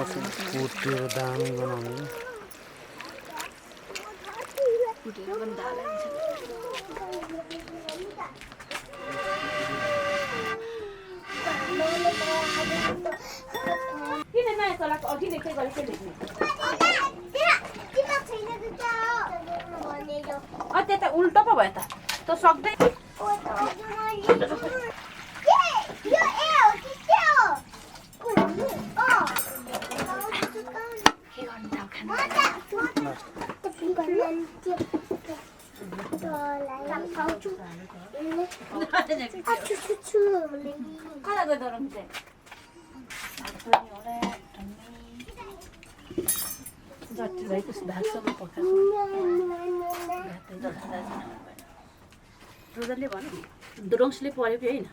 कुटेर दामी बनाउने कुटेर पनि दाल हाल्छ किन नयाँ चलाको अघि लेख्दै गरेको लेख्ने त्यता उल्टो पो भयो त त सक्दै जति भएको भागसम्म पकाएको रोजरले भन्यो द्रोङ्सले पऱ्यो कि होइन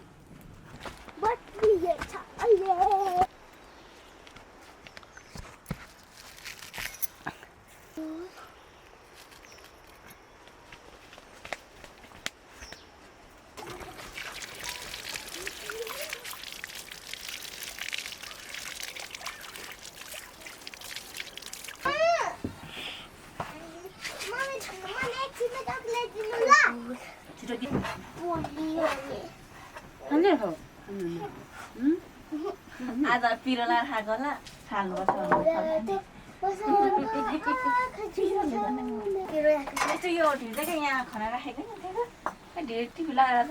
आज पिरोला खाएको होला खानुपर्छ यो ढिलो चाहिँ यहाँ खाना राखेको नि ढेर टिभी लगाएर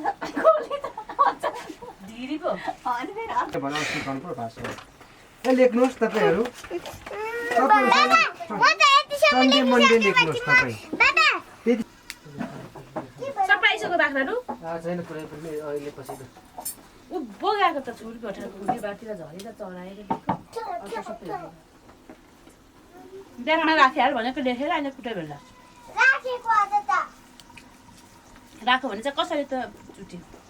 ढिरी पो लेख्नुहोस् तपाईँहरू सन्डे मन्डे लेख्नुहोस् तपाईँ सपाइसक्यो बाख्राहरू छैन पुरै पनि अहिले पछि उभो गएको त छुरी घटेर घुरी बारतिर झरेर चढाएर ब्यागमा राखिहाल भनेको लेखेर अहिले कुटै बेला राख्यो भने चाहिँ कसरी त चुट्यो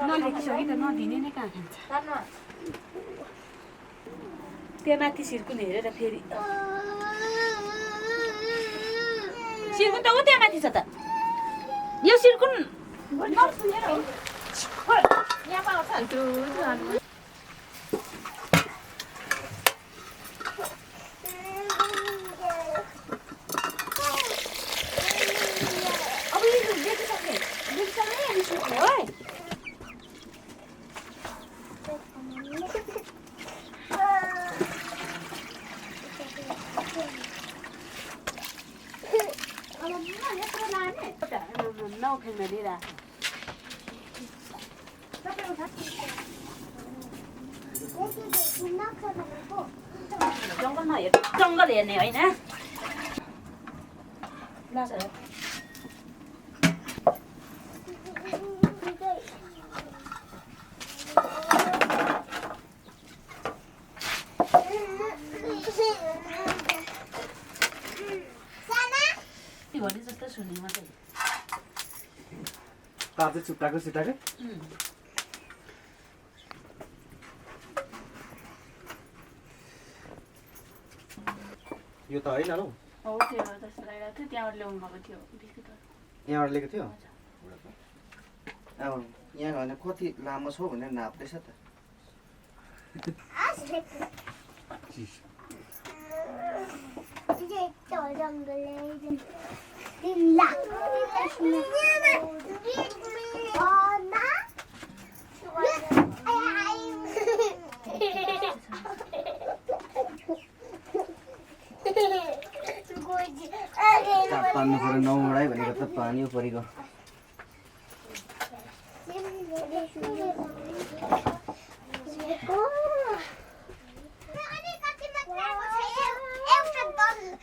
नलेखिसक्यो त नदिने नै कहाँ खान्छ त्यहाँ माथि सिर्कुन हेरेर फेरि सिर्कुन त ऊ त्यहाँ माथि छ त यो सिर्कुन यहाँ पाउँछ जङ्गल हेर्ने होइन भने जस्तो सुने मात्रै तातो चुट्टाको सिटाकै यो त होइन हौ हो त्यो जस्तो लागिरहेको थियो त्यहाँबाट ल्याउनु भएको थियो यहाँबाट लिएको थियो अब यहाँ होइन कति लामो छ भनेर नाप्दैछ त पार्नु पर्यो नौडाइ भनेको त पानी परेको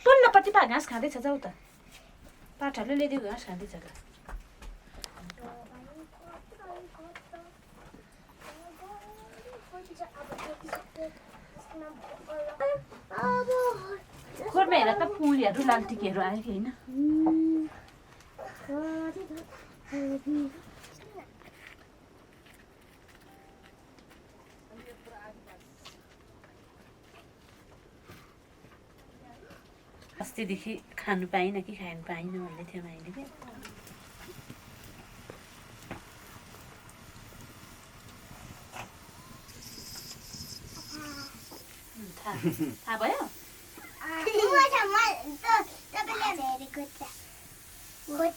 पल्लोपट्टि पा घाँस खाँदैछ जाऊ त पाठाहरूले ल्याइदियो घाँस खाँदैछ त खोरमा हेर त फुलहरू लालटिकेहरू आयो कि होइन अस्तिदेखि खानु पाइनँ कि खानु पाइनँ भन्दै थियो माइले क्या थाहा भयो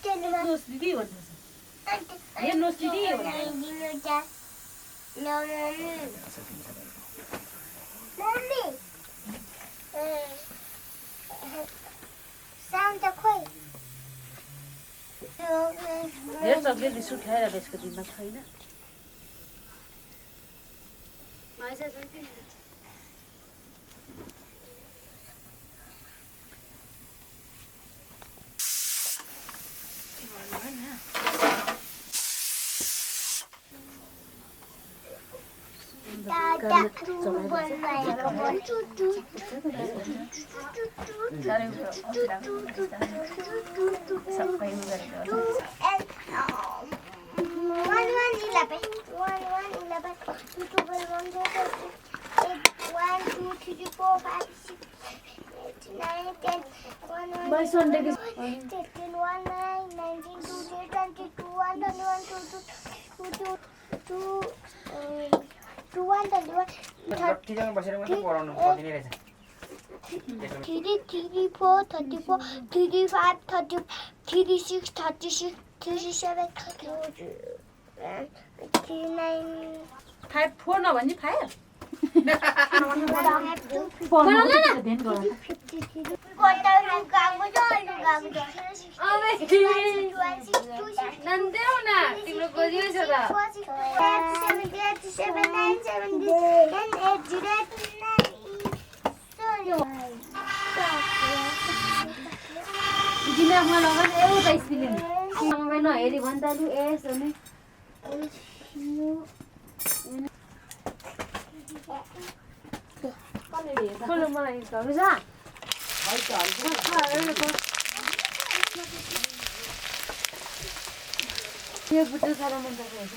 हेर्नुहोस् दिदी भन्नुहोस् हेर्नुहोस् दिदी हेर चक्लेट बिस्कुट खाएर यसको दिनमा छैन ठिकसँग बसेर मात्रै पढाउनु पर्ने रहेछ 34, 34, 35, 30, 36, 36, 37, 39. 4 नभन्ने 5 दिमागमा लगाएर एउटा स्पेलिङ नहेरी भन्दा लु एस अनि खोलो मलाई घरु जा यो बुटो सारा मन पर्छ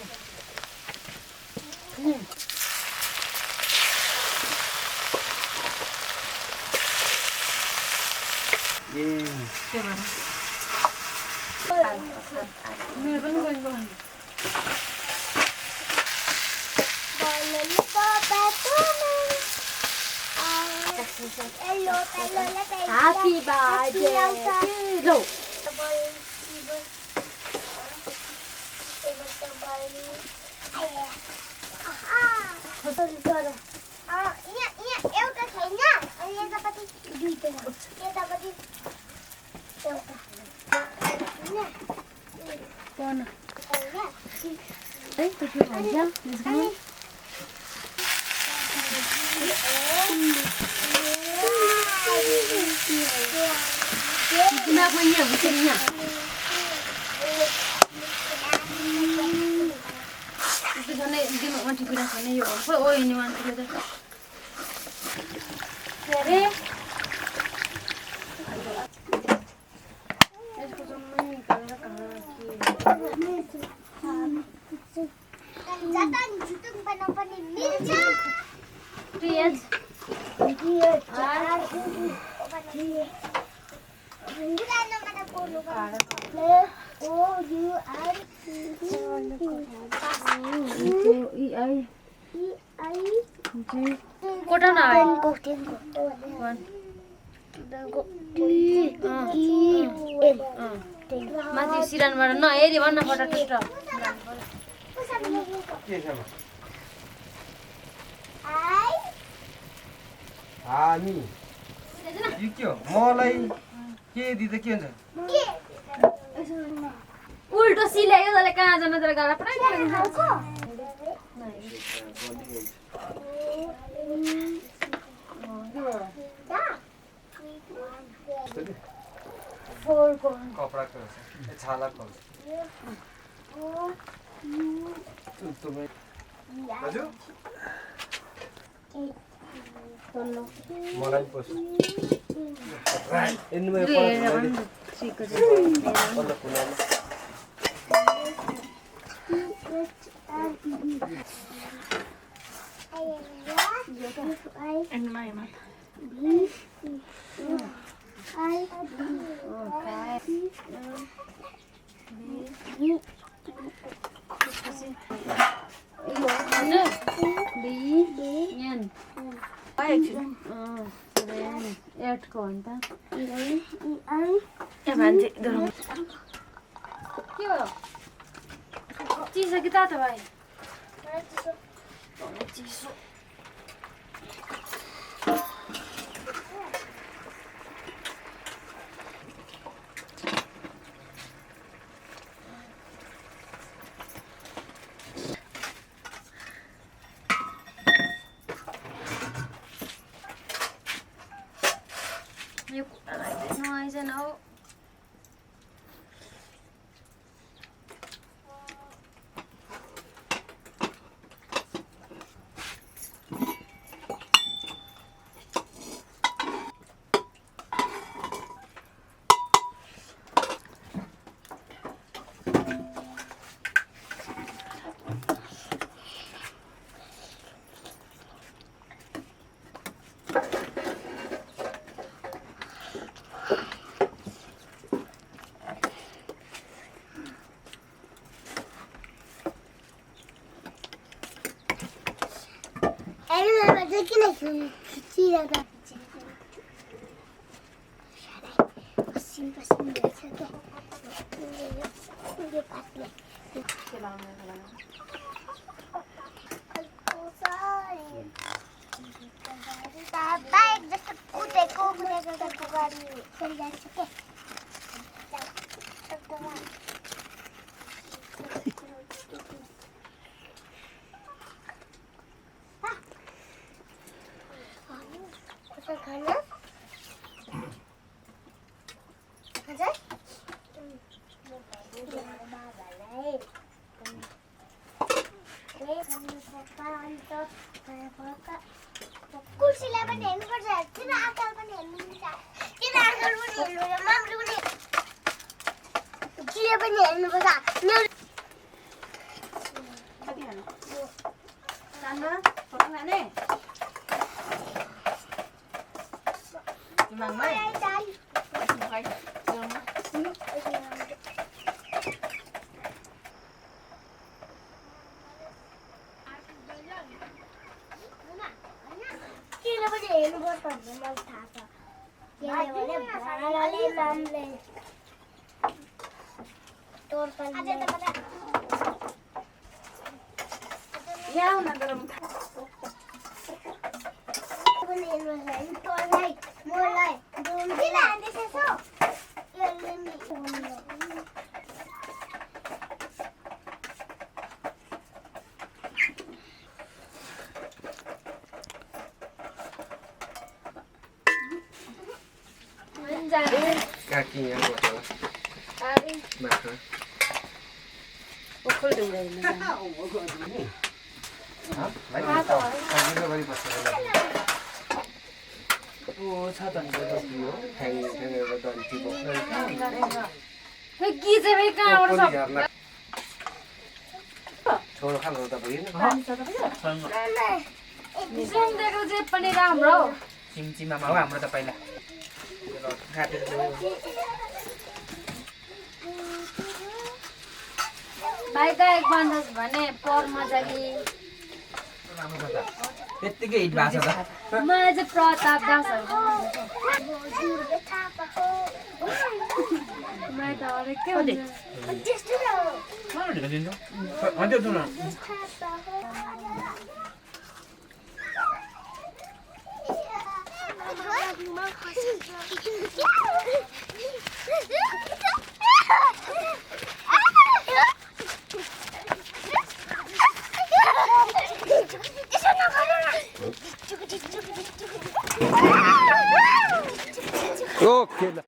मेरो पनि गएको Happy birthday to Kenapa ini musimnya? Itu sana dia mau mati guna sana yo. Oh ini mati lagi. Sere. Esco sama ni kalau Jatan jutung panapani ninja. Yes. Kota na माथि सिरानबाट नहेरी भन्न फटा टुटा हामी यो के हो मलाई के दिँदा के हुन्छ उल्टो सिल्यायो तले कहाँ जान तर गाला पराइ कपडाको छालाको हजुर मलाई पस एन्ड And my mom. चिसो कि तातो भाइ चिसो यो कुरालाई नआइजन हो कुर्सीलाई पनि हेर्नुपर्छ किन आकार पनि हेर्नुहुन्छ किन आकार पनि हेर्नुहुन्छ मामले पनि किले पनि हेर्नुपर्छ सानो फोटो खाने मागमा किले पनि हेर्नुपर्छ भन्ने मलाई थाहा छ किनभने भाडाले नामले तोर्पाले यहाँ न गरम पनि हेर्नुपर्छ तँलाई मलाई किन हान्दैछौ यसले नि काकी यहाँ बस्छ मात्र ओखल देउराइन छोरो खालको त भयो सुँगुरको जे पनि राम्रो चिमचिमा हो हाम्रो त पहिला भाइ गायक बन्दोस् भने पर मजाले त्यत्तिकै हिट भएको छ त मलाई चाहिँ प्रताप दासहरू मलाई त हरेक के हुन्छ ओके